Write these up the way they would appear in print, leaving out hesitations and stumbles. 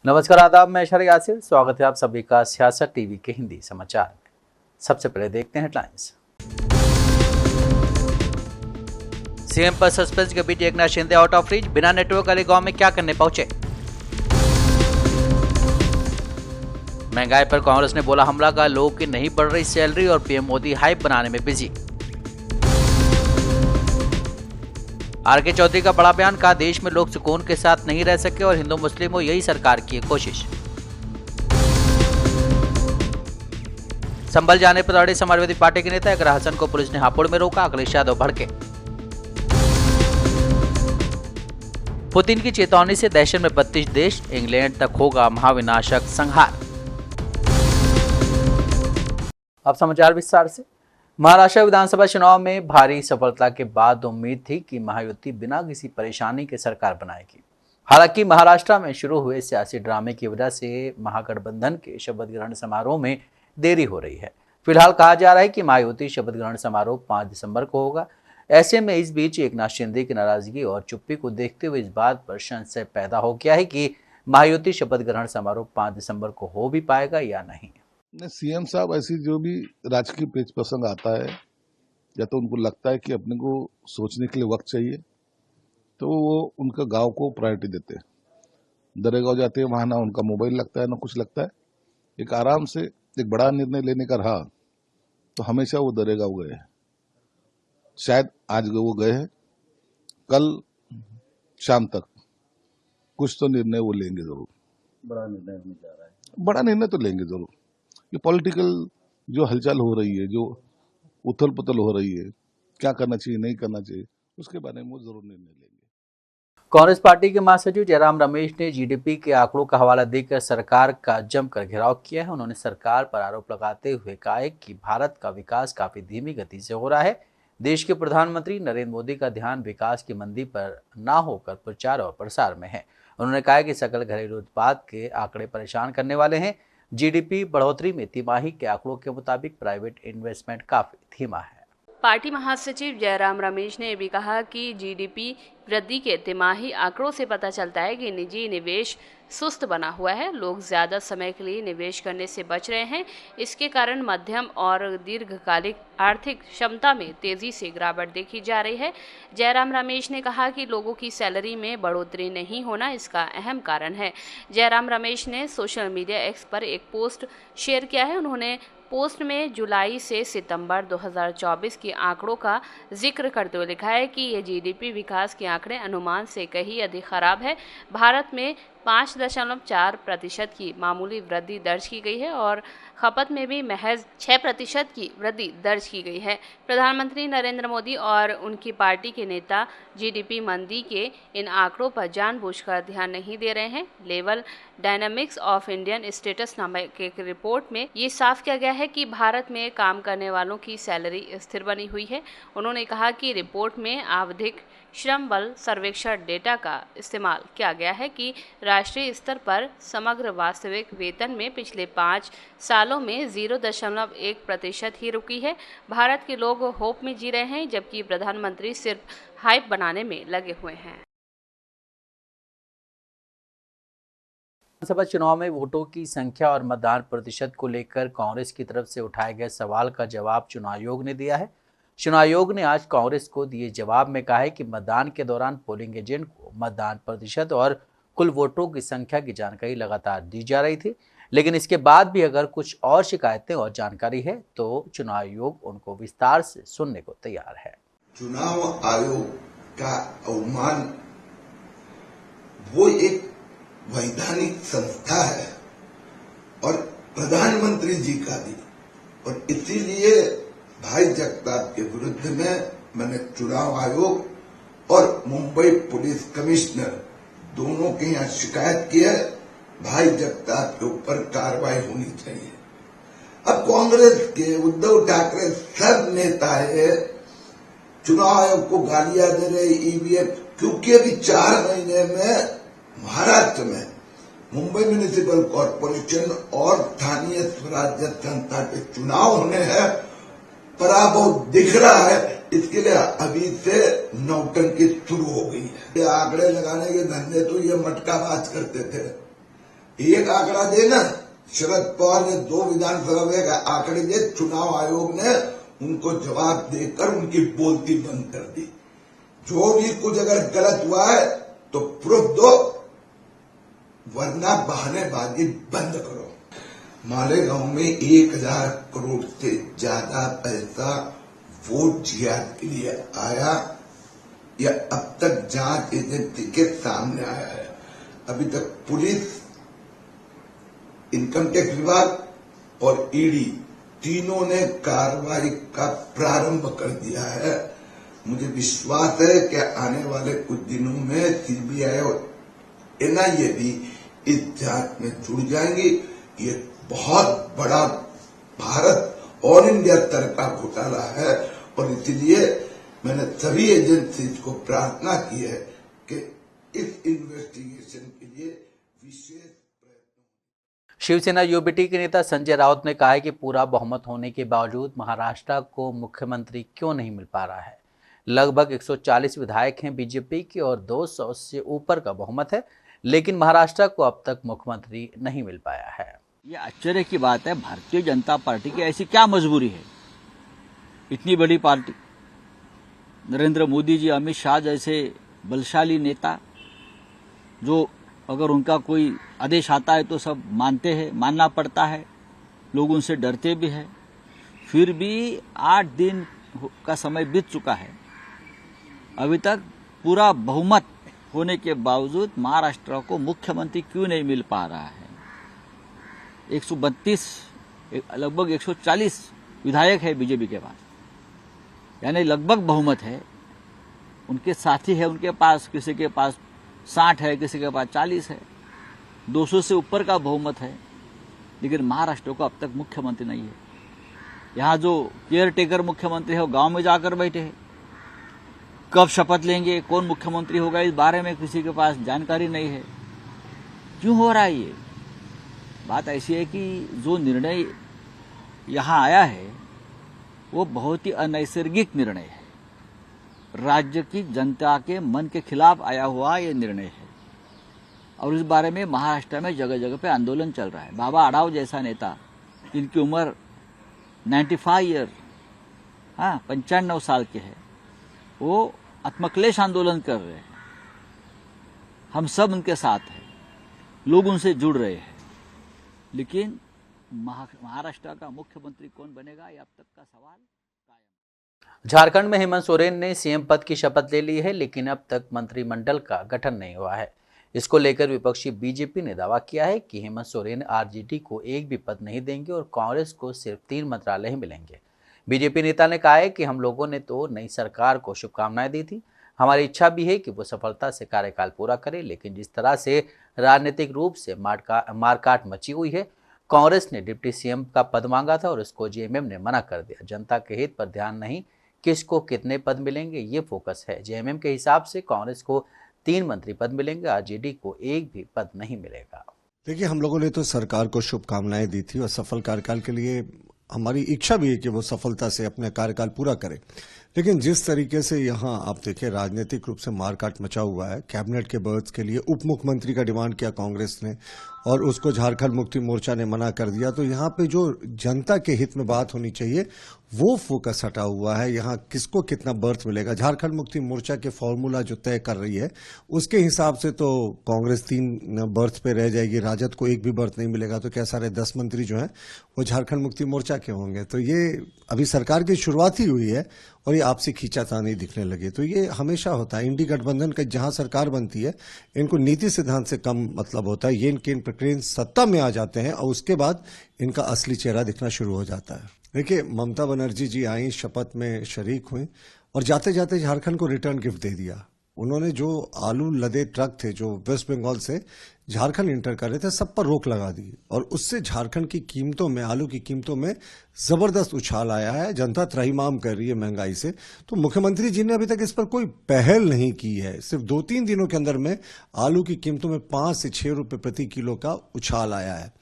नमस्कार, आदाब। मैं शरय यासिर, स्वागत है आप सभी का सियासत टीवी के हिंदी समाचार में। सबसे पहले देखते हैं हेडलाइंस। सीएम पर सस्पेंस के बीच Eknath Shinde out of reach, बिना नेटवर्क वाले गांव में क्या करने पहुंचे। महंगाई पर कांग्रेस ने बोला हमला का, लोगों की नहीं बढ़ रही सैलरी और पीएम मोदी हाइप बनाने में बिजी। आरके चौधरी का बड़ा बयान, कहा देश में लोग सुकून के साथ नहीं रह सके और हिंदू मुस्लिम हो यही सरकार की कोशिश। संभल जाने पर अड़े समाजवादी पार्टी के नेता इकरा हसन को पुलिस ने हापुड़ में रोका, अखिलेश यादव भड़के। पुतिन की चेतावनी से दहशत में 32 देश, इंग्लैंड तक होगा महाविनाशक संहार। अब समाचार विस्तार से। महाराष्ट्र विधानसभा चुनाव में भारी सफलता के बाद उम्मीद थी कि महायुति बिना किसी परेशानी के सरकार बनाएगी। हालांकि महाराष्ट्र में शुरू हुए सियासी ड्रामे की वजह से महागठबंधन के शपथ ग्रहण समारोह में देरी हो रही है। फिलहाल कहा जा रहा है कि महायुति शपथ ग्रहण समारोह 5 दिसंबर को होगा। ऐसे में इस बीच एकनाथ शिंदे की नाराजगी और चुप्पी को देखते हुए इस बात पर संशय पैदा हो गया है कि महायुति शपथ ग्रहण समारोह 5 दिसंबर को हो भी पाएगा या नहीं। सीएम साहब ऐसी जो भी राजकीय पेच प्रसंग आता है या तो उनको लगता है कि अपने को सोचने के लिए वक्त चाहिए तो वो उनका गांव को प्रायोरिटी देते हैं। दरेगांव जाते हैं, वहां ना उनका मोबाइल लगता है ना कुछ लगता है। एक आराम से एक बड़ा निर्णय लेने का रहा तो हमेशा वो दरेगांव गए हैं। शायद आज वो गए हैं, कल शाम तक कुछ तो निर्णय वो लेंगे जरूर। बड़ा निर्णय होने जा रहा है। बड़ा निर्णय तो लेंगे जरूर। ये पॉलिटिकल जो हलचल हो रही है, जो उथल पुथल हो रही है, क्या करना चाहिए नहीं करना चाहिए, उसके बारे में वो जरूर निर्णय लेंगे। कांग्रेस पार्टी के महासचिव जयराम रमेश ने जीडीपी के आंकड़ों का हवाला देकर सरकार का जमकर घेराव किया है। उन्होंने सरकार पर आरोप लगाते हुए कहा है कि भारत का विकास काफी धीमी गति से हो रहा है। देश के प्रधानमंत्री नरेंद्र मोदी का ध्यान विकास की मंदी पर ना होकर प्रचार और प्रसार में है। उन्होंने कहा कि सकल घरेलू उत्पाद के आंकड़े परेशान करने वाले हैं। जीडीपी बढ़ोतरी में तिमाही के आंकड़ों के मुताबिक प्राइवेट इन्वेस्टमेंट काफी धीमा है। पार्टी महासचिव जयराम रमेश ने भी कहा कि जीडीपी वृद्धि के तिमाही आंकड़ों से पता चलता है कि निजी निवेश सुस्त बना हुआ है। लोग ज्यादा समय के लिए निवेश करने से बच रहे हैं। इसके कारण मध्यम और दीर्घकालिक आर्थिक क्षमता में तेजी से गिरावट देखी जा रही है। जयराम रमेश ने कहा कि लोगों की सैलरी में बढ़ोतरी नहीं होना इसका अहम कारण है। जयराम रमेश ने सोशल मीडिया एक्स पर एक पोस्ट शेयर किया है। उन्होंने पोस्ट में जुलाई से सितंबर 2024 के आंकड़ों का जिक्र करते हुए लिखा है कि ये जीडीपी विकास के आंकड़े अनुमान से कहीं अधिक खराब है। भारत में 5.4% की मामूली वृद्धि दर्ज की गई है और खपत में भी महज 6% की वृद्धि दर्ज की गई है। प्रधानमंत्री नरेंद्र मोदी और उनकी पार्टी के नेता जीडीपी मंदी के इन आंकड़ों पर जानबूझकर ध्यान नहीं दे रहे हैं। Level dynamics of Indian status नामक एक रिपोर्ट में ये साफ किया गया है कि भारत में काम करने वालों की सैलरी स्थिर बनी हुई है। उन्होंने कहा कि रिपोर्ट में आवधिक श्रम बल सर्वेक्षण डेटा का इस्तेमाल किया गया है कि राष्ट्रीय स्तर पर समग्र वास्तविक वेतन में पिछले 5 सालों में 0.1% ही रुकी है। भारत के लोग होप में जी रहे हैं जबकि प्रधानमंत्री सिर्फ हाइप बनाने में लगे हुए हैं। विधानसभा चुनाव में वोटों की संख्या और मतदान प्रतिशत को लेकर कांग्रेस की तरफ से उठाए गए सवाल का जवाब चुनाव आयोग ने दिया है। चुनाव आयोग ने आज कांग्रेस को दिए जवाब में कहा है कि मतदान के दौरान पोलिंग एजेंट को मतदान प्रतिशत और कुल वोटों की संख्या की जानकारी लगातार दी जा रही थी, लेकिन इसके बाद भी अगर कुछ और शिकायतें और जानकारी है तो चुनाव आयोग उनको विस्तार से सुनने को तैयार है। चुनाव आयोग का अवमान वो एक वैधानिक संस्था है और प्रधानमंत्री जी का भी, और इसीलिए भाई जगताप के विरुद्ध में मैंने चुनाव आयोग और मुंबई पुलिस कमिश्नर दोनों के यहाँ शिकायत की है। भाई जगताप के ऊपर कार्रवाई होनी चाहिए। अब कांग्रेस के उद्धव ठाकरे सब नेता है चुनाव आयोग को गालियां दे रहे ईवीएम, क्योंकि अभी 4 महीने में महाराष्ट्र में मुंबई म्युनिसिपल कॉर्पोरेशन और स्थानीय स्वराज्य संस्था के चुनाव होने हैं। पराभव दिख रहा है, इसके लिए अभी से नौटंकी शुरू हो गई है। ये आंकड़े लगाने के धंधे तो ये मटकाबाज करते थे। एक आंकड़ा देना, शरद पवार ने 2 विधानसभा में आंकड़े दिए, चुनाव आयोग ने उनको जवाब देकर उनकी बोलती बंद कर दी। जो भी कुछ अगर गलत हुआ है तो प्रूफ दो, वरना बहानेबाजी बंद करो। मालेगांव में 1000 करोड़ से ज्यादा पैसा वोट जिहाद के लिए आया, यह अब तक जांच एजेंसी के सामने आया है। अभी तक पुलिस, इनकम टैक्स विभाग और ईडी तीनों ने कार्रवाई का प्रारंभ कर दिया है। मुझे विश्वास है कि आने वाले कुछ दिनों में सीबीआई और एनआईए भी इस जांच में जुड़ जाएंगी। ये बहुत बड़ा भारत ऑल इंडिया स्तर का घोटाला है और इसलिए मैंने सभी एजेंसीज को प्रार्थना की है कि इस इन्वेस्टिगेशन के लिए विशेष प्रयत्न। शिवसेना यूबीटी के नेता संजय राउत ने कहा है कि पूरा बहुमत होने के बावजूद महाराष्ट्र को मुख्यमंत्री क्यों नहीं मिल पा रहा है। लगभग 140 विधायक हैं बीजेपी के और 200 से ऊपर का बहुमत है, लेकिन महाराष्ट्र को अब तक मुख्यमंत्री नहीं मिल पाया है। ये आश्चर्य की बात है, भारतीय जनता पार्टी की ऐसी क्या मजबूरी है? इतनी बड़ी पार्टी, नरेंद्र मोदी जी, अमित शाह जैसे बलशाली नेता, जो अगर उनका कोई आदेश आता है तो सब मानते हैं, मानना पड़ता है, लोग उनसे डरते भी हैं। फिर भी 8 दिन का समय बीत चुका है, अभी तक पूरा बहुमत होने के बावजूद महाराष्ट्र को मुख्यमंत्री क्यों नहीं मिल पा रहा है। 132 लगभग 140 विधायक है बीजेपी के पास, यानी लगभग बहुमत है। उनके साथी है उनके पास, किसी के पास 60 है, किसी के पास 40 है, 200 से ऊपर का बहुमत है, लेकिन महाराष्ट्र को अब तक मुख्यमंत्री नहीं है। यहाँ जो केयर टेकर मुख्यमंत्री है वो गांव में जाकर बैठे हैं। कब शपथ लेंगे, कौन मुख्यमंत्री होगा, इस बारे में किसी के पास जानकारी नहीं है। क्यों हो रहा है ये? बात ऐसी है कि जो निर्णय यहाँ आया है वो बहुत ही अनैसर्गिक निर्णय है। राज्य की जनता के मन के खिलाफ आया हुआ ये निर्णय है और इस बारे में महाराष्ट्र में जगह जगह पे आंदोलन चल रहा है। बाबा आढाव जैसा नेता, जिनकी उम्र 95 ईयर 95 साल के है, वो आत्मक्लेश आंदोलन कर रहे हैं। हम सब उनके साथ हैं, लोग उनसे जुड़ रहे हैं, लेकिन महाराष्ट्र का मुख्यमंत्री कौन बनेगा, ये अब तक का सवाल कायम। झारखंड में हेमंत सोरेन ने सीएम पद की शपथ ले ली है, लेकिन अब तक मंत्रिमंडल का गठन नहीं हुआ है। इसको लेकर विपक्षी बीजेपी ने दावा किया है कि हेमंत सोरेन आरजेडी को एक भी पद नहीं देंगे और कांग्रेस को सिर्फ 3 मंत्रालय ही मिलेंगे। बीजेपी नेता ने कहा है कि हम लोगों ने तो नई सरकार को शुभकामनाएं दी थी, हमारी इच्छा भी है कि वो सफलता से कार्यकाल पूरा करे, लेकिन जिस तरह से राजनीतिक रूप से मारकाट मची हुई है, कांग्रेस ने डिप्टी सीएम का पद मांगा था और उसको जेएमएम ने मना कर दिया। जनता के हित पर ध्यान नहीं, किसको कितने पद मिलेंगे ये फोकस है। जेएमएम के हिसाब से कांग्रेस को 3 मंत्री पद मिलेंगे, आरजेडी को एक भी पद नहीं मिलेगा। देखिए, हम लोगों ने तो सरकार को शुभकामनाएं दी थी और सफल कार्यकाल के लिए हमारी इच्छा भी है कि वो सफलता से अपना कार्यकाल पूरा करे, लेकिन जिस तरीके से यहाँ आप देखिए राजनीतिक रूप से मारकाट मचा हुआ है। कैबिनेट के बर्थ के लिए उप मुख्यमंत्री का डिमांड किया कांग्रेस ने और उसको झारखंड मुक्ति मोर्चा ने मना कर दिया। तो यहाँ पे जो जनता के हित में बात होनी चाहिए वो फोकस हटा हुआ है। यहाँ किसको कितना बर्थ मिलेगा, झारखंड मुक्ति मोर्चा के फॉर्मूला जो तय कर रही है उसके हिसाब से तो कांग्रेस 3 बर्थ पे रह जाएगी, राजद को एक भी बर्थ नहीं मिलेगा। तो क्या सारे 10 मंत्री जो हैं वो झारखंड मुक्ति मोर्चा के होंगे? तो ये अभी सरकार की शुरुआत ही हुई है और ये आपसी खींचातानी दिखने लगी। तो ये हमेशा होता है, इंडी गठबंधन का जहां सरकार बनती है इनको नीति सिद्धांत से कम मतलब होता है। ये इनके प्रक्रिया सत्ता में आ जाते हैं और उसके बाद इनका असली चेहरा दिखना शुरू हो जाता है। देखिए, ममता बनर्जी जी आई, शपथ में शरीक हुई और जाते जाते झारखंड को रिटर्न गिफ्ट दे दिया। उन्होंने जो आलू लदे ट्रक थे जो वेस्ट बंगाल से झारखंड इंटर कर रहे थे, सब पर रोक लगा दी और उससे झारखंड की कीमतों में, आलू की कीमतों में जबरदस्त उछाल आया है। जनता त्राहिमाम कर रही है महंगाई से। तो मुख्यमंत्री जी ने अभी तक इस पर कोई पहल नहीं की है। सिर्फ 2-3 दिनों के अंदर में आलू की कीमतों में 5 से 6 रुपए प्रति किलो का उछाल आया है।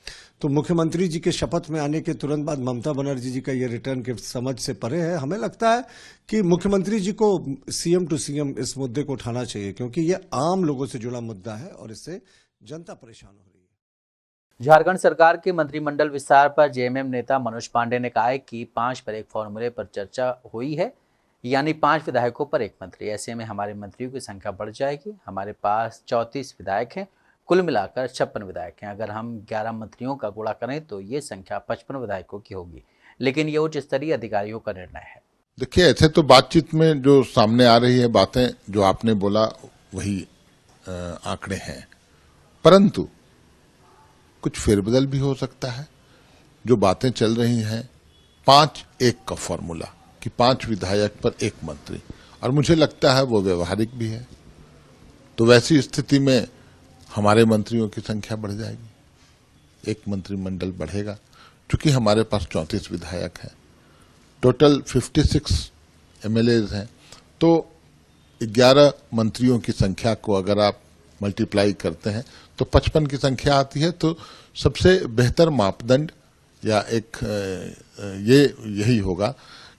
तो मुख्यमंत्री जी के शपथ में आने के तुरंत बाद ममता बनर्जी जी का ये रिटर्न गिफ्ट समझ से परे है। हमें लगता है कि मुख्यमंत्री जी को सीएम टू सीएम इस मुद्दे को उठाना चाहिए, क्योंकि ये आम लोगों से जुड़ा मुद्दा है और इससे जनता परेशान हो रही है। झारखंड सरकार के मंत्रिमंडल विस्तार पर जेएमएम नेता मनोज पांडे ने कहा है कि 5 पर 1 फॉर्मूले पर चर्चा हुई है, यानी 5 विधायकों पर 1 मंत्री। ऐसे में हमारे मंत्रियों की संख्या बढ़ जाएगी। हमारे पास 34 विधायक हैं, कुल मिलाकर 56 विधायक हैं। अगर हम 11 मंत्रियों का गुणा करें तो ये संख्या 55 विधायकों की होगी, लेकिन ये उच्च स्तरीय अधिकारियों का निर्णय है। देखिए, ऐसे तो बातचीत में जो सामने आ रही है बातें, जो आपने बोला वही आंकड़े हैं, परंतु कुछ फेरबदल भी हो सकता है। जो बातें चल रही हैं 5-1 का फॉर्मूला कि 5 विधायक पर 1 मंत्री, और मुझे लगता है वो व्यवहारिक भी है। तो वैसी स्थिति में हमारे मंत्रियों की संख्या बढ़ जाएगी, 1 मंत्रिमंडल बढ़ेगा। क्योंकि हमारे पास 34 विधायक हैं, टोटल 56 एमएलएज हैं, तो 11 मंत्रियों की संख्या को अगर आप मल्टीप्लाई करते हैं तो 55 की संख्या आती है। तो सबसे बेहतर मापदंड या एक यही होगा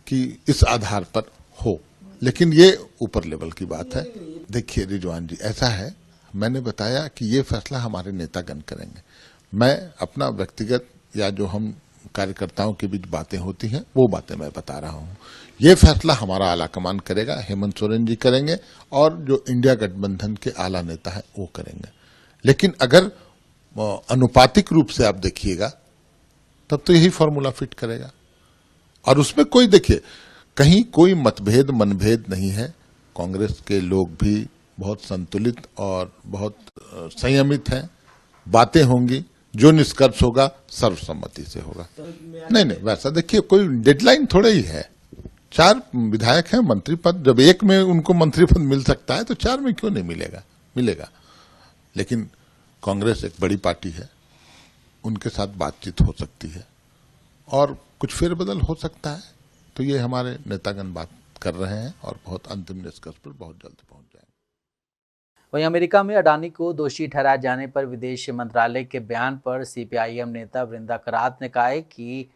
कि इस आधार पर हो, लेकिन ये ऊपर लेवल की बात है। देखिए रिजवान जी, ऐसा है, मैंने बताया कि ये फैसला हमारे नेतागण करेंगे। मैं अपना व्यक्तिगत या जो हम कार्यकर्ताओं के बीच बातें होती हैं वो बातें मैं बता रहा हूं। ये फैसला हमारा आला कमान करेगा, हेमंत सोरेन जी करेंगे और जो इंडिया गठबंधन के आला नेता है वो करेंगे। लेकिन अगर अनुपातिक रूप से आप देखिएगा तब तो यही फॉर्मूला फिट करेगा, और उसमें कोई देखिए कहीं कोई मतभेद मनभेद नहीं है। कांग्रेस के लोग भी बहुत संतुलित और बहुत संयमित हैं। बातें होंगी, जो निष्कर्ष होगा सर्वसम्मति से होगा। नहीं, वैसा देखिए कोई डेडलाइन थोड़ा ही है। 4 विधायक हैं, मंत्री पद जब 1 में उनको मंत्री पद मिल सकता है तो 4 में क्यों नहीं मिलेगा। लेकिन कांग्रेस एक बड़ी पार्टी है, उनके साथ बातचीत हो सकती है और कुछ फेरबदल हो सकता है। तो ये हमारे नेतागण बात कर रहे हैं और बहुत अंतिम निष्कर्ष पर बहुत जल्द पहुंच जाएंगे। वहीं अमेरिका में अडानी को दोषी ठहराए जाने पर विदेश मंत्रालय के बयान पर सीपीआईएम नेता वृंदा करात ने कहा है कि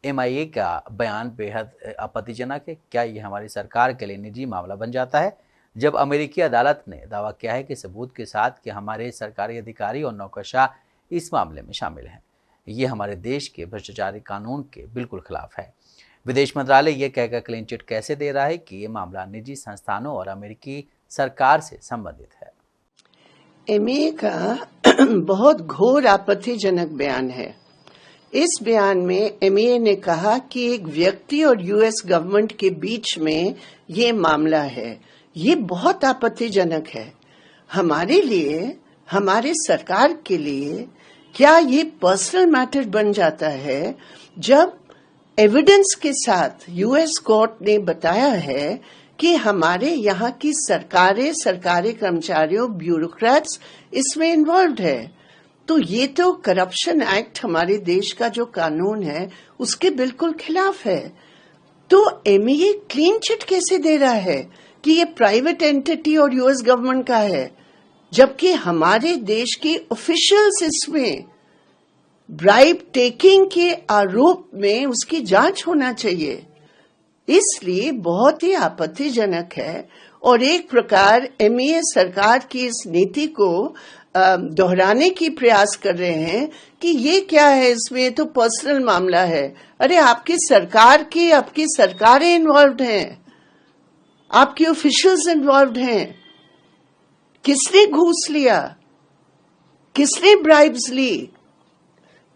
एमआईए का बयान बेहद आपत्तिजनक है। क्या ये हमारी सरकार के लिए निजी मामला बन जाता है, जब अमेरिकी अदालत ने दावा किया है कि सबूत के साथ कि हमारे सरकारी अधिकारी और नौकरशाह इस मामले में शामिल हैं। ये हमारे देश के भ्रष्टाचारी कानून के बिल्कुल खिलाफ है। विदेश मंत्रालय ये कहकर क्लीन चिट कैसे दे रहा है कि ये मामला निजी संस्थानों और अमेरिकी सरकार से संबंधित है। एमए का बहुत घोर आपत्तिजनक बयान है। इस बयान में एमए ने कहा कि एक व्यक्ति और यूएस गवर्नमेंट के बीच में ये मामला है। ये बहुत आपत्तिजनक है हमारे लिए, हमारे सरकार के लिए। क्या ये पर्सनल मैटर बन जाता है जब एविडेंस के साथ यूएस कोर्ट ने बताया है कि हमारे यहाँ की सरकारी कर्मचारियों, ब्यूरोक्रेट्स इसमें इन्वॉल्व है। तो ये तो करप्शन एक्ट हमारे देश का जो कानून है उसके बिल्कुल खिलाफ है। तो एमईए क्लीन चिट कैसे दे रहा है कि ये प्राइवेट एंटिटी और यूएस गवर्नमेंट का है, जबकि हमारे देश के ऑफिशियल्स इसमें ब्राइब टेकिंग के आरोप में उसकी जांच होना चाहिए। इसलिए बहुत ही आपत्तिजनक है और एक प्रकार एमईए सरकार की इस नीति को दोहराने की प्रयास कर रहे हैं कि ये क्या है, इसमें तो पर्सनल मामला है। अरे आपकी सरकारें इन्वॉल्व हैं, आपके ऑफिशियल्स इन्वॉल्व हैं। किसने घूस लिया, किसने ब्राइब्स ली,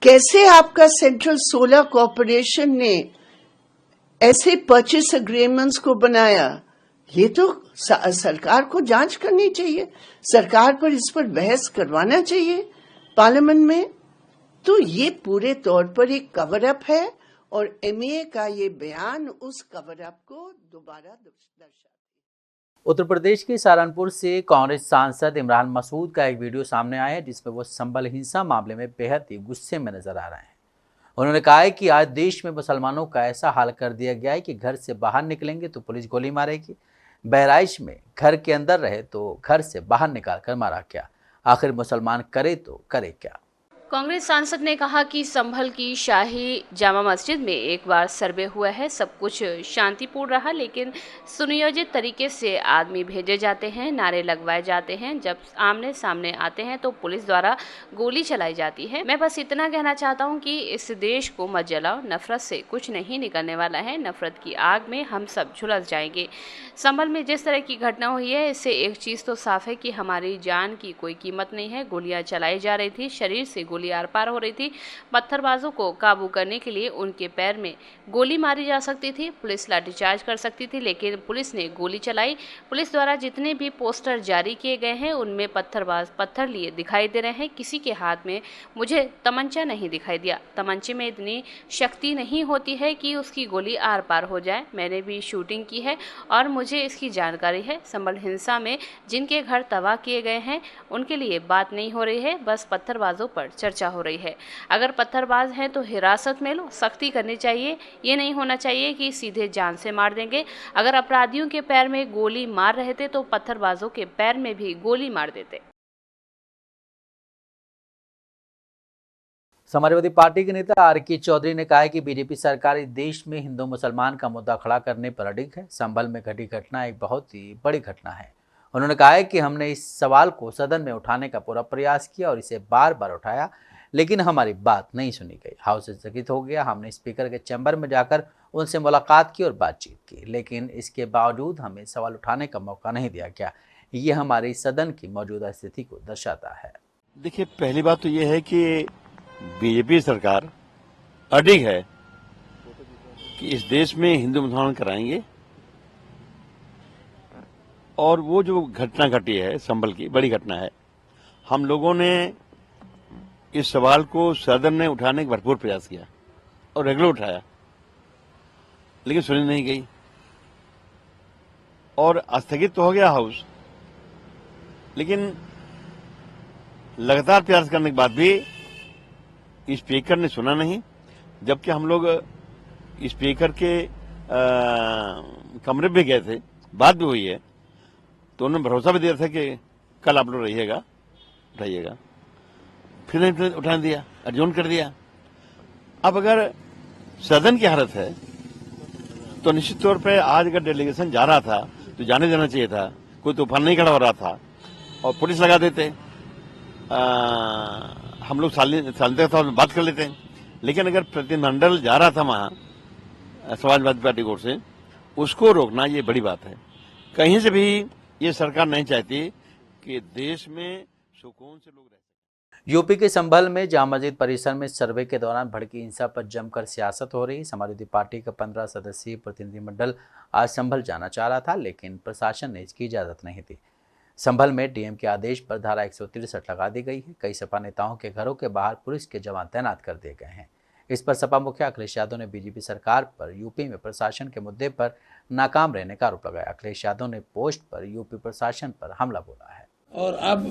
कैसे आपका सेंट्रल सोलर कॉर्पोरेशन ने ऐसे परचेस एग्रीमेंट्स को बनाया, ये तो सरकार को जांच करनी चाहिए। सरकार पर इस पर बहस करवाना चाहिए पार्लियामेंट में। तो ये पूरे तौर पर एक कवर अप है और एमईए का ये बयान उस कवर अप को दोबारा दर्शाता है। उत्तर प्रदेश के सहारनपुर से कांग्रेस सांसद इमरान मसूद का एक वीडियो सामने आया है जिसमें वो संबल हिंसा मामले में बेहद ही गुस्से में नजर आ रहे हैं। उन्होंने कहा है कि आज देश में मुसलमानों का ऐसा हाल कर दिया गया है कि घर से बाहर निकलेंगे तो पुलिस गोली मारेगी, बहराइच में घर के अंदर रहे तो घर से बाहर निकाल कर मारा क्या, आखिर मुसलमान करे तो करे क्या। कांग्रेस सांसद ने कहा कि संभल की शाही जामा मस्जिद में एक बार सर्वे हुआ है, सब कुछ शांतिपूर्ण रहा, लेकिन सुनियोजित तरीके से आदमी भेजे जाते हैं, नारे लगवाए जाते हैं, जब आमने सामने आते हैं तो पुलिस द्वारा गोली चलाई जाती है। मैं बस इतना कहना चाहता हूं कि इस देश को मत जलाओ, नफरत से कुछ नहीं निकलने वाला है, नफरत की आग में हम सब झुलस जाएंगे। संभल में जिस तरह की घटना हुई है, इससे एक चीज़ तो साफ है कि हमारी जान की कोई कीमत नहीं है। गोलियां चलाई जा रही थी, शरीर से गोली आर पार हो रही थी। पत्थरबाजों को काबू करने के लिए उनके पैर में गोली मारी जा सकती थी, पुलिस लाठीचार्ज कर सकती थी, लेकिन पुलिस ने गोली चलाई। पुलिस द्वारा जितने भी पोस्टर जारी किए गए हैं उनमें पत्थरबाज पत्थर लिए दिखाई दे रहे हैं। किसी के हाथ में मुझे तमंचा नहीं दिखाई दिया। तमंचे में इतनी शक्ति नहीं होती है कि उसकी गोली आर पार हो जाए। मैंने भी शूटिंग की है और मुझे इसकी जानकारी है। संभल हिंसा में जिनके घर तबाह किए गए हैं उनके लिए बात नहीं हो रही है, बस पत्थरबाजों पर चर्चा हो रही है। अगर पत्थरबाज हैं तो हिरासत में लो, सख्ती करनी चाहिए। ये नहीं होना चाहिए कि सीधे जान से मार देंगे। अगर अपराधियों के पैर में गोली मार रहे थे तो पत्थरबाजों के पैर में भी गोली मार देते। समाजवादी पार्टी के नेता आर.के. चौधरी ने कहा है कि बीजेपी सरकार इस देश में हिंदू मुसलमान का मुद्दा खड़ा करने पर अडिग है। संभल में घटी घटना एक बहुत ही बड़ी घटना है। उन्होंने कहा है कि हमने इस सवाल को सदन में उठाने का पूरा प्रयास किया और इसे बार बार उठाया, लेकिन हमारी बात नहीं सुनी गई। हाउस स्थगित हो गया। हमने स्पीकर के चैम्बर में जाकर उनसे मुलाकात की और बातचीत की, लेकिन इसके बावजूद हमें सवाल उठाने का मौका नहीं दिया गया। ये हमारी सदन की मौजूदा स्थिति को दर्शाता है। देखिए, पहली बात तो ये है कि बीजेपी सरकार अडिग है कि इस देश में हिंदू मुसलमान कराएंगे, और वो जो घटना घटी है संभल की बड़ी घटना है। हम लोगों ने इस सवाल को सदन में उठाने का भरपूर प्रयास किया और रेगुलर उठाया, लेकिन सुनी नहीं गई और स्थगित तो हो गया हाउस, लेकिन लगातार प्रयास करने के बाद भी स्पीकर ने सुना नहीं। जबकि हम लोग स्पीकर के कमरे में गए थे, बात भी हुई है, तो उन्होंने भरोसा भी दिया था कि कल आप लोग रहिएगा, उठाइएगा। फिर नहीं उठाने दिया, अर्जुन कर दिया। अब अगर सदन की हालत है तो निश्चित तौर पे आज अगर डेलीगेशन जा रहा था तो जाने देना चाहिए था, कोई तूफान नहीं खड़ा हो रहा था और पुलिस लगा देते, हम लोग साल बात कर लेते हैं। लेकिन अगर प्रतिनिधिमंडल जा रहा था वहां समाजवादी पार्टी की ओर से, उसको रोकना ये बड़ी बात है। कहीं से भी ये सरकार नहीं चाहती कि देश में सुकून से लोग रह सकें। यूपी के संभल में जामा मस्जिद परिसर में सर्वे के दौरान भड़की हिंसा पर जमकर सियासत हो रही। समाजवादी पार्टी का 15 सदस्यीय प्रतिनिधिमंडल आज संभल जाना चाह रहा था, लेकिन प्रशासन ने इसकी इजाजत नहीं दी। संभल में डीएम के आदेश पर धारा 163 लगा दी गई है। कई सपा नेताओं के घरों के बाहर पुलिस के जवान तैनात कर दिए गए हैं। इस पर सपा मुखिया अखिलेश यादव ने बीजेपी सरकार पर यूपी में प्रशासन के मुद्दे पर नाकाम रहने का आरोप लगाया। अखिलेश यादव ने पोस्ट पर यूपी प्रशासन पर हमला बोला है। और अब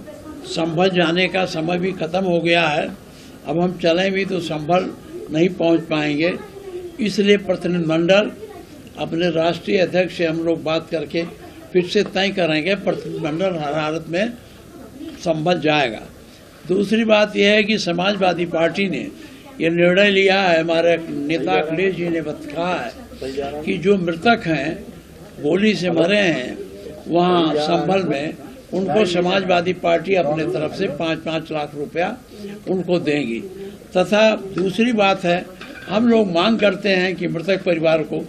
संभल जाने का समय भी खत्म हो गया है। अब हम चलें भी तो संभल नहीं पहुंच पाएंगे, इसलिए प्रतिनिधिमंडल अपने राष्ट्रीय अध्यक्ष से हम लोग बात करके फिर से तय करेंगे, प्रतिनिधिमंडल हर हालत में संभल जाएगा। दूसरी बात यह है कि समाजवादी पार्टी ने ये निर्णय लिया है, हमारे नेता अखिलेश जी ने कहा है कि जो मृतक हैं, गोली से मरे हैं वहाँ संभल में, उनको समाजवादी पार्टी अपने तरफ से 5-5 लाख रुपया उनको देगी। तथा दूसरी बात है, हम लोग मांग करते हैं कि मृतक परिवार को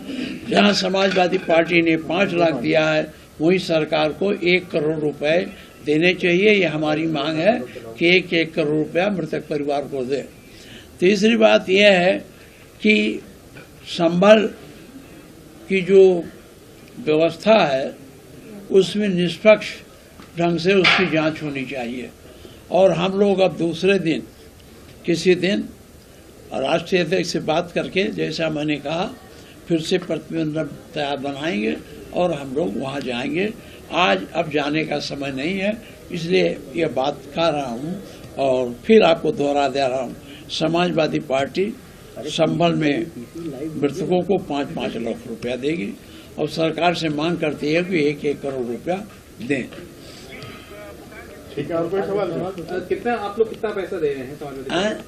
जहां समाजवादी पार्टी ने 5 लाख दिया है, वहीं सरकार को 1 करोड़ रुपए देने चाहिए। ये हमारी मांग है कि 1 करोड़ रुपया मृतक परिवार को दे। तीसरी बात यह है कि संभल की जो व्यवस्था है उसमें निष्पक्ष ढंग से उसकी जांच होनी चाहिए। और हम लोग अब दूसरे दिन किसी दिन राष्ट्रीय अध्यक्ष से बात करके, जैसा मैंने कहा, फिर से प्रतिनिधिमंडल तैयार बनाएंगे और हम लोग वहां जाएंगे। आज अब जाने का समय नहीं है, इसलिए ये बात कर रहा हूं और फिर आपको दोहरा दे रहा हूं। समाजवादी पार्टी संभल में मृतकों को 5-5 लाख रुपया देगी और सरकार से मांग करती है कि 1-1 करोड़ रुपया दें। ठीक है, और कोई सवाल? कितना आप लोग कितना पैसा दे रहे हैं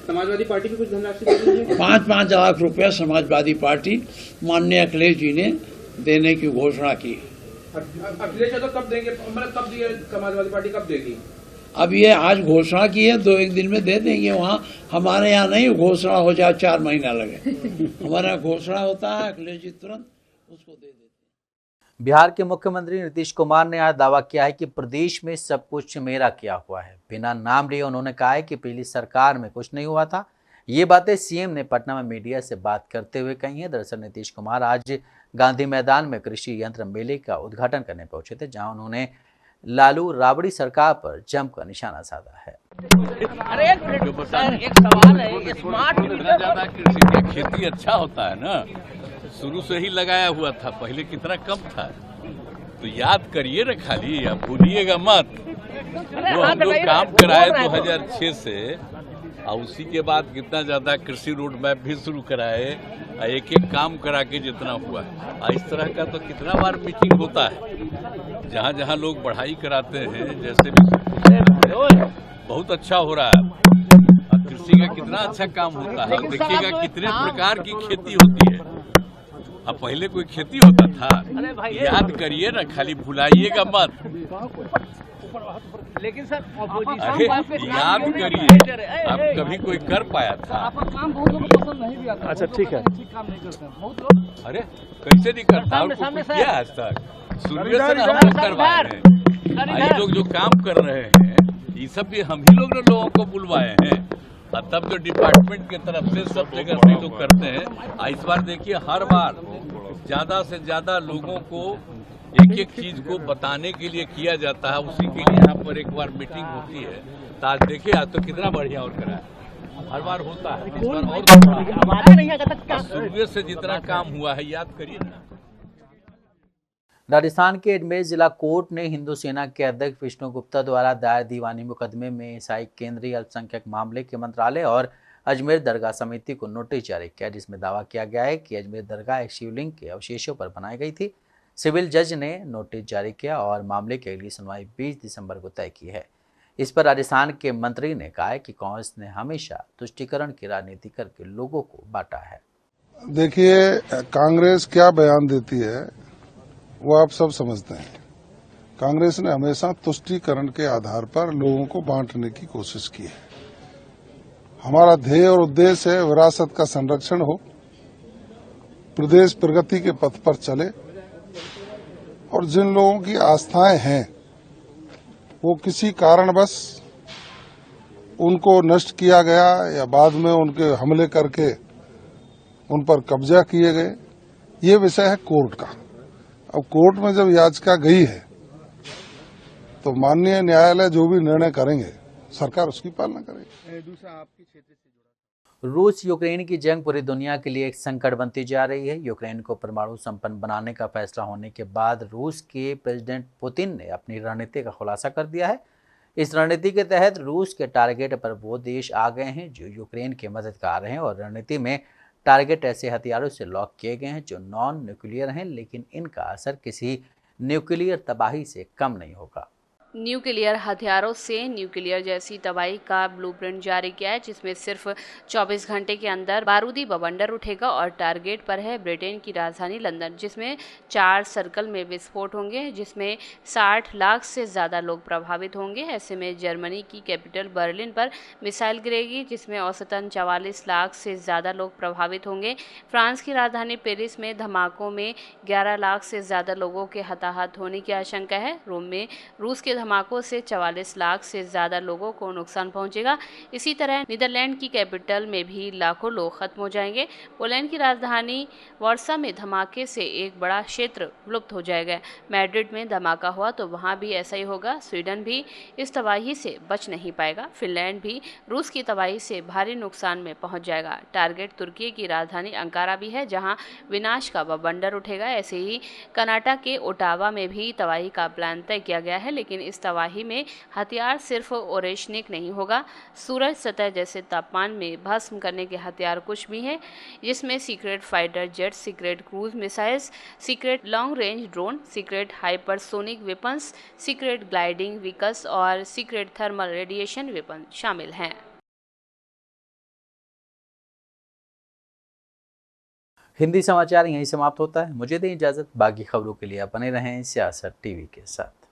समाजवादी पार्टी की? कुछ धनराशि दे रही है? 5-5 लाख रुपया समाजवादी पार्टी माननीय अखिलेश जी ने देने की घोषणा की। अखिलेश यादव कब देंगे, मतलब कब दिए समाजवादी पार्टी, कब देगी? अब ये आज घोषणा की है, 2-1 दिन में दे देंगे। वहाँ हमारे यहाँ नहीं घोषणा हो जाए 4 महीना लगे, हमारे यहाँ घोषणा होता है, अखिलेश जी तुरंत उसको दे देते। बिहार के मुख्यमंत्री नीतीश कुमार ने आज दावा किया है कि प्रदेश में सब कुछ मेरा किया हुआ है। बिना नाम लिए उन्होंने कहा है कि पिछली सरकार में कुछ नहीं हुआ था। ये बातें सीएम ने पटना में मीडिया से बात करते हुए कही है। दरअसल नीतीश कुमार आज गांधी मैदान में कृषि यंत्र मेले का उद्घाटन करने पहुंचे थे, जहां उन्होंने लालू राबड़ी सरकार पर जमकर निशाना साधा है। अरे एक सवाल है, स्मार्ट मीटर ज्यादा कृषि की खेती अच्छा होता है ना, शुरू से ही लगाया हुआ था, पहले कितना कम था, तो याद करिए ना, खाली आप भूलिएगा मत। वो हम लोग काम कराए 2006 से, और उसी के बाद कितना ज्यादा कृषि रोड मैप भी शुरू कराए, एक एक काम करा के जितना हुआ। इस तरह का तो कितना बार मीटिंग होता है, जहाँ जहाँ लोग बढ़ाई कराते हैं, जैसे भी बहुत अच्छा हो रहा है। कृषि का कितना अच्छा काम होता है, देखिएगा कितने प्रकार की खेती होती है। अब पहले कोई खेती होता था, याद करिए ना, खाली भुलाइएगा मत। लेकिन सर अरे याद करिए, अब कभी कोई कर पाया था? आपका काम बहुत लोगों को पसंद नहीं भी आता। अच्छा ठीक है, ठीक काम नहीं करते बहुत लोग। अरे कैसे नहीं करता, किया आज तक शुरू से हम लोग करवाए हैं। ये लोग जो काम कर रहे हैं, ये सब भी हम ही लोगों को बुलवाए हैं, और तब जो डिपार्टमेंट की तरफ से सब जगह से लोग करते हैं। इस बार देखिए, हर बार ज्यादा से ज्यादा लोगों को एक एक चीज को बताने के लिए किया जाता है, उसी के लिए यहाँ पर एक बार मीटिंग होती है। तो आज देखिए, आज तो कितना बढ़िया और करा है, हर बार होता है, इस बार और शुरू से जितना काम हुआ है याद करिए ना। राजस्थान के अजमेर जिला कोर्ट ने हिंदू सेना के अध्यक्ष विष्णु गुप्ता द्वारा दायर दीवानी मुकदमे में ईसाई केंद्रीय अल्पसंख्यक मामले के मंत्रालय और अजमेर दरगाह समिति को नोटिस जारी किया, जिसमें दावा किया गया है कि अजमेर दरगाह एक शिवलिंग के अवशेषों पर बनाई गई थी। सिविल जज ने नोटिस जारी किया और मामले की अगली सुनवाई 20 दिसंबर को तय की है। इस पर राजस्थान के मंत्री ने कहा है कि कांग्रेस ने हमेशा तुष्टीकरण की राजनीति करके लोगों को बांटा है। देखिए, कांग्रेस क्या बयान देती है वो आप सब समझते हैं। कांग्रेस ने हमेशा तुष्टीकरण के आधार पर लोगों को बांटने की कोशिश की है। हमारा ध्येय और उद्देश्य है विरासत का संरक्षण हो, प्रदेश प्रगति के पथ पर चले, और जिन लोगों की आस्थाएं हैं वो किसी कारणवश उनको नष्ट किया गया या बाद में उनके हमले करके उन पर कब्जा किए गए, ये विषय है कोर्ट का। अब कोर्ट में जब याचिका गई है तो माननीय न्यायालय जो भी निर्णय करेंगे सरकार उसकी पालना करेगी। दूसरा आपके क्षेत्र से रूस यूक्रेन की जंग पूरी दुनिया के लिए एक संकट बनती जा रही है। यूक्रेन को परमाणु संपन्न बनाने का फैसला होने के बाद रूस के प्रेसिडेंट पुतिन ने अपनी रणनीति का खुलासा कर दिया है। इस रणनीति के तहत रूस के टारगेट पर वो देश आ गए हैं जो यूक्रेन की मदद कर रहे हैं, और रणनीति में टारगेट ऐसे हथियारों से लॉक किए गए हैं जो नॉन न्यूक्लियर हैं, लेकिन इनका असर किसी न्यूक्लियर तबाही से कम नहीं होगा। न्यूक्लियर हथियारों से न्यूक्लियर जैसी तबाही का ब्लूप्रिंट जारी किया है, जिसमें सिर्फ 24 घंटे के अंदर बारूदी बवंडर उठेगा और टारगेट पर है ब्रिटेन की राजधानी लंदन, जिसमें 4 सर्कल में विस्फोट होंगे, जिसमें 60 लाख से ज़्यादा लोग प्रभावित होंगे। ऐसे में जर्मनी की कैपिटल बर्लिन पर मिसाइल गिरेगी, जिसमें औसतन 44 लाख से ज़्यादा लोग प्रभावित होंगे। फ्रांस की राजधानी पेरिस में धमाकों में 11 लाख से ज़्यादा लोगों के हताहत होने की आशंका है। रोम में रूस के धमाकों से 44 लाख से ज़्यादा लोगों को नुकसान पहुंचेगा। इसी तरह नीदरलैंड की कैपिटल में भी लाखों लोग खत्म हो जाएंगे। पोलैंड की राजधानी वार्सा में धमाके से एक बड़ा क्षेत्र विलुप्त हो जाएगा। मैड्रिड में धमाका हुआ तो वहां भी ऐसा ही होगा। स्वीडन भी इस तबाही से बच नहीं पाएगा। फिनलैंड भी रूस की तबाही से भारी नुकसान में पहुंच जाएगा। टारगेट तुर्की की राजधानी अंकारा भी है, जहां विनाश का बवंडर उठेगा। ऐसे ही कर्नाटक के ओटावा में भी तबाही का प्लान तय किया गया है, लेकिन इस तबाही में हथियार सिर्फ ओरेशनिक नहीं होगा, सूरज सतह जैसे तापमान में भस्म करने के हथियार कुछ भी हैं, जिसमें secret fighter jet, secret cruise missiles, secret long range drone, secret hypersonic weapons, secret gliding vehicles और सीक्रेट थर्मल रेडिएशन वेपन शामिल हैं। हिंदी समाचार यहीं समाप्त होता है। मुझे दें इजाजत, बाकी खबरों के लिए आप बने रहें सियासत टीवी के साथ।